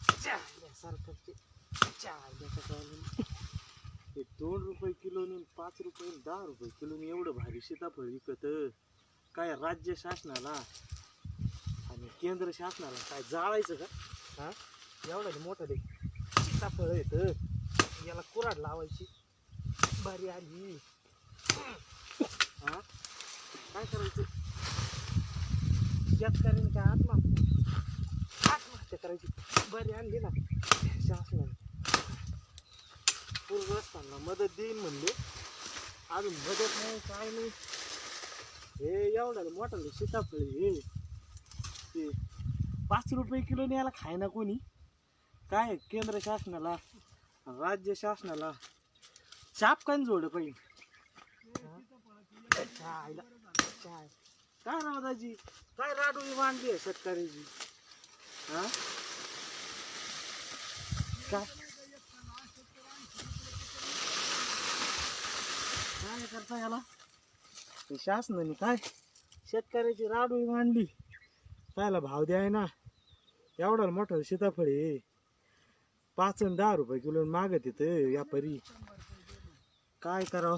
सरकारचे 2 रुपये किलोनी 5 रुपये 10 रुपये किलोनी एवढं भारी सीताफळ विकत काय राज्य शासनाला आणि केंद्र शासनाला काय जाळायचं का? हा एवढं मोठं दे सीताफळ येत याला कुऱ्हाड लावायची भारी आली. हा काय करायचं शेतकऱ्याने काय आत्महत्या करायची बरी आणली ना शासनाने. पूरग्रस्तांना मदत देईन म्हणले अजून मदत नाही काय नाही. हे एवढं मोठं सीताफळ हे ते 5 रुपये किलोने याला खाय ना कोणी. काय केंद्र शासनाला राज्य शासनाला चाप काय जोड पाहिजे. काय राव दाजी काय राडोळी मांडली आहे शेतकऱ्याची. हा काय काय करता याला शासनाने काय शेतकऱ्याची राडोळी मांडली. त्याला भाव द्याय ना एवढा मोठं सीताफळ आहे 5 आणि 10 रुपये किलो मागत येत व्यापारी. काय करावं